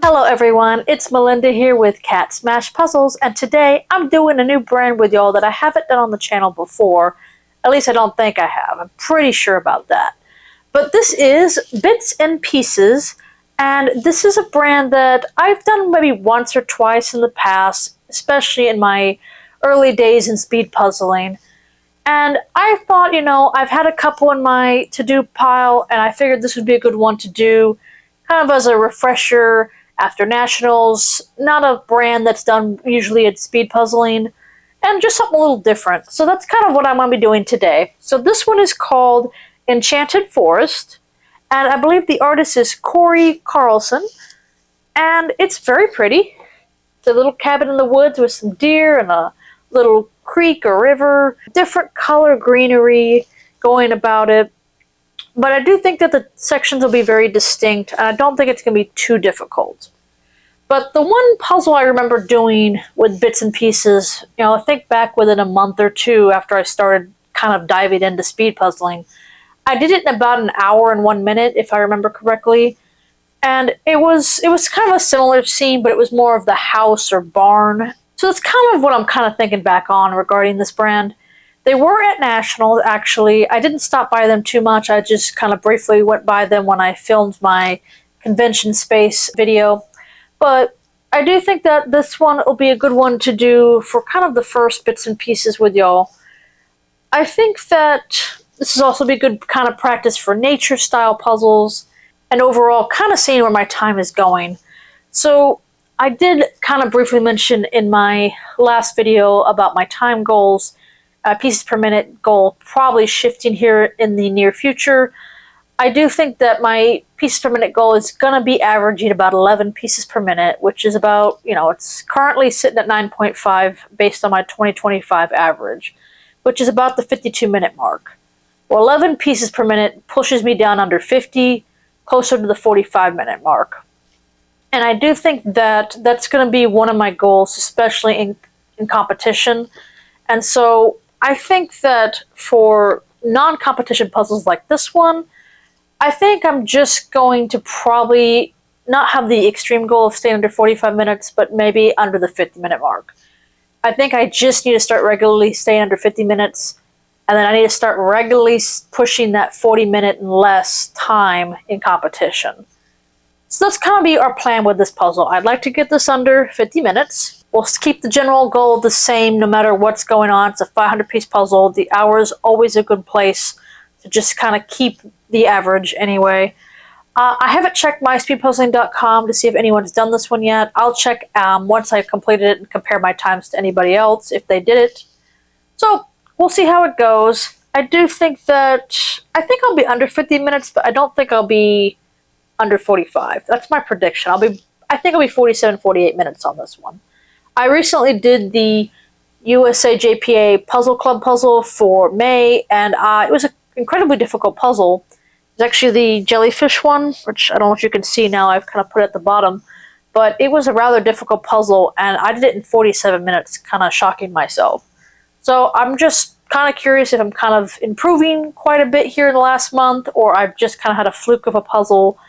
Hello everyone, it's Melinda here with CatSmashPuzzles, and today I'm doing a new brand with y'all that I haven't done on the channel before. At least I don't think I have. I'm pretty sure about that. But this is Bits and Pieces, and this is a brand that I've done maybe once or twice in the past, especially in my early days in speed puzzling. And I thought, I've had a couple in my to-do pile, and I figured this would be a good one to do, kind of as a refresher after nationals. Not a brand that's done usually at speed puzzling, and just something a little different. So that's kind of what I'm going to be doing today. So this one is called Enchanted Forest, and I believe the artist is Corey Carlson, and it's very pretty. It's a little cabin in the woods with some deer and a little creek or river, different color greenery going about it. But I do think that the sections will be very distinct, and I don't think it's going to be too difficult. But the one puzzle I remember doing with Bits and Pieces, I think back within a month or two after I started kind of diving into speed puzzling, I did it in about an hour and 1 minute, if I remember correctly. And it was kind of a similar scene, but it was more of the house or barn. So that's kind of what I'm kind of thinking back on regarding this brand. They were at Nationals, actually. I didn't stop by them too much. I just kind of briefly went by them when I filmed my convention space video. But I do think that this one will be a good one to do for kind of the first Bits and Pieces with y'all. I think that this is also be good kind of practice for nature style puzzles and overall kind of seeing where my time is going. So I did kind of briefly mention in my last video about my time goals, pieces per minute goal probably shifting here in the near future. I do think that my pieces per minute goal is going to be averaging about 11 pieces per minute, which is about, it's currently sitting at 9.5 based on my 2025 average, which is about the 52-minute mark. Well, 11 pieces per minute pushes me down under 50, closer to the 45-minute mark. And I do think that that's going to be one of my goals, especially in competition. And so I think that for non-competition puzzles like this one, I think I'm just going to probably not have the extreme goal of staying under 45 minutes, but maybe under the 50-minute mark. I think I just need to start regularly staying under 50 minutes, and then I need to start regularly pushing that 40-minute and less time in competition. So that's kind of be our plan with this puzzle. I'd like to get this under 50 minutes. We'll keep the general goal the same no matter what's going on. It's a 500-piece puzzle. The hour is always a good place to just kind of keep the average anyway. I haven't checked myspeedpuzzling.com to see if anyone's done this one yet. I'll check once I've completed it and compare my times to anybody else if they did it. So we'll see how it goes. I do think that, I think I'll be under 50 minutes, but I don't think I'll be under 45. That's my prediction. I think I'll be 47, 48 minutes on this one. I recently did the USA JPA Puzzle Club puzzle for May, and it was an incredibly difficult puzzle. It's actually the jellyfish one, which I don't know if you can see now. I've kind of put it at the bottom. But it was a rather difficult puzzle, and I did it in 47 minutes, kind of shocking myself. So I'm just kind of curious if I'm kind of improving quite a bit here in the last month, or I've just kind of had a fluke of a puzzle.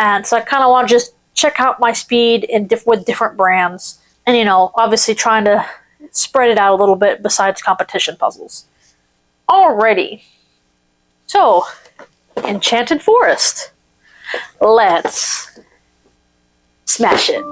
And so I kind of want to just check out my speed with different brands. And, obviously trying to spread it out a little bit besides competition puzzles. Alrighty. So, Enchanted Forest. Let's smash it.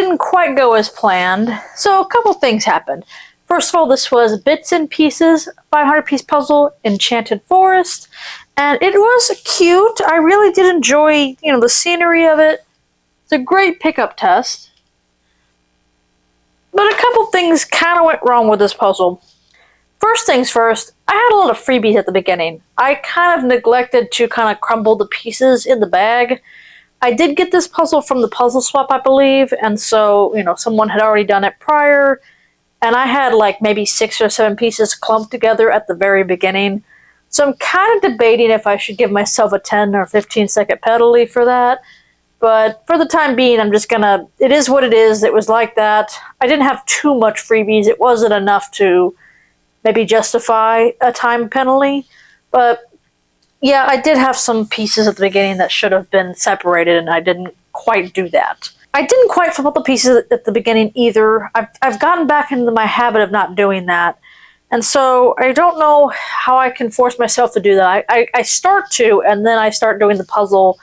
didn't quite go as planned. So a couple things happened. First of all, this was Bits and Pieces 500-piece puzzle, Enchanted Forest, and it was cute. I really did enjoy, the scenery of it. It's a great pickup test. But a couple things kind of went wrong with this puzzle. First things first, I had a lot of freebies at the beginning. I kind of neglected to kind of crumble the pieces in the bag. I did get this puzzle from the puzzle swap, I believe, and so, someone had already done it prior, and I had like maybe 6 or 7 pieces clumped together at the very beginning. So I'm kind of debating if I should give myself a 10 or 15 second penalty for that. But for the time being, I'm just gonna, it is what it is. It was like that. I didn't have too much freebies. It wasn't enough to maybe justify a time penalty. But yeah, I did have some pieces at the beginning that should have been separated, and I didn't quite do that. I didn't quite flip out the pieces at the beginning either. I've gotten back into my habit of not doing that. And so I don't know how I can force myself to do that. I start to, and then I start doing the puzzle,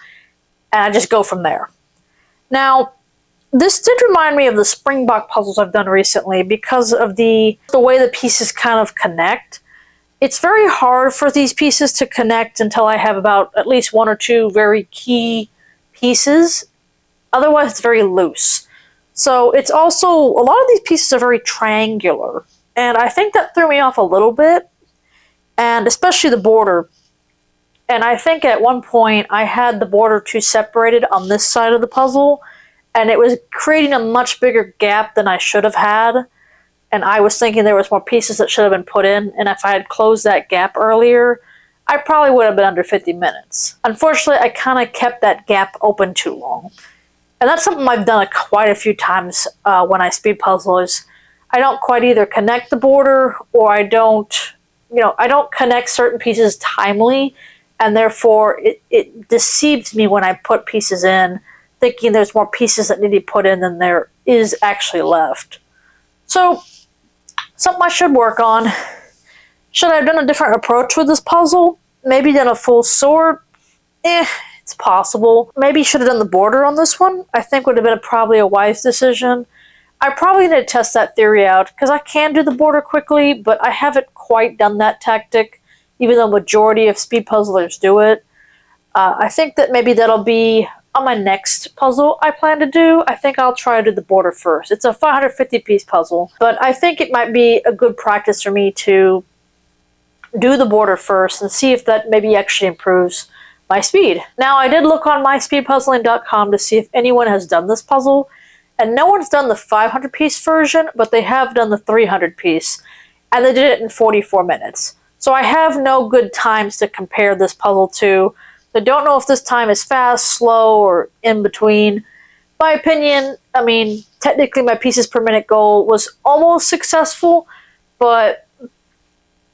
and I just go from there. Now, this did remind me of the Springbok puzzles I've done recently because of the way the pieces kind of connect. It's very hard for these pieces to connect until I have about at least 1 or 2 very key pieces. Otherwise, it's very loose. So it's also, a lot of these pieces are very triangular. And I think that threw me off a little bit. And especially the border. And I think at one point I had the border too separated on this side of the puzzle, and it was creating a much bigger gap than I should have had. And I was thinking there was more pieces that should have been put in, and if I had closed that gap earlier, I probably would have been under 50 minutes. Unfortunately, I kind of kept that gap open too long. And that's something I've done quite a few times when I speed puzzle is I don't quite either connect the border, or I don't connect certain pieces timely. And therefore, it deceives me when I put pieces in, thinking there's more pieces that need to be put in than there is actually left. So, something I should work on. Should I have done a different approach with this puzzle? Maybe done a full sword? It's possible. Maybe should have done the border on this one. I think would have been probably a wise decision. I probably need to test that theory out, because I can do the border quickly, but I haven't quite done that tactic, even though majority of speed puzzlers do it. I think that maybe that'll be on my next puzzle I plan to do. I think I'll try to do the border first. It's a 550-piece puzzle, but I think it might be a good practice for me to do the border first and see if that maybe actually improves my speed. Now, I did look on myspeedpuzzling.com to see if anyone has done this puzzle, and no one's done the 500-piece version, but they have done the 300-piece, and they did it in 44 minutes. So I have no good times to compare this puzzle to. I don't know if this time is fast, slow, or in between. My opinion, technically my pieces per minute goal was almost successful, but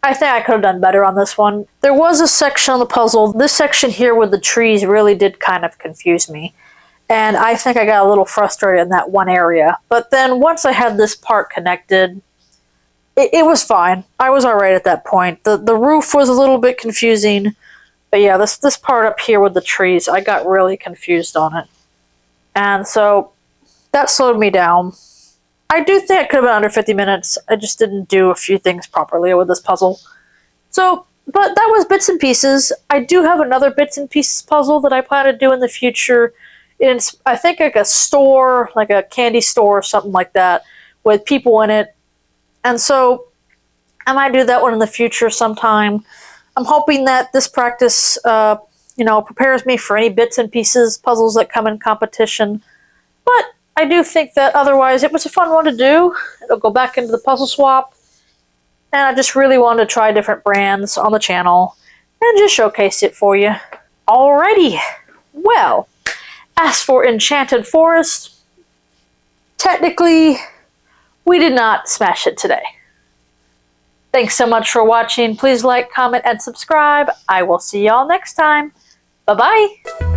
I think I could have done better on this one. There was a section on the puzzle, this section here with the trees really did kind of confuse me. And I think I got a little frustrated in that one area. But then once I had this part connected, it was fine. I was alright at that point. The roof was a little bit confusing. But yeah, this part up here with the trees, I got really confused on it. And so that slowed me down. I do think it could have been under 50 minutes. I just didn't do a few things properly with this puzzle. So, but that was Bits and Pieces. I do have another Bits and Pieces puzzle that I plan to do in the future. It's, I think, like a store, like a candy store or something like that, with people in it. And so I might do that one in the future sometime. I'm hoping that this practice, prepares me for any Bits and Pieces puzzles that come in competition. But I do think that otherwise it was a fun one to do. It'll go back into the puzzle swap. And I just really wanted to try different brands on the channel and just showcase it for you. Alrighty. Well, as for Enchanted Forest, technically, we did not smash it today. Thanks so much for watching. Please like, comment, and subscribe. I will see y'all next time. Bye-bye.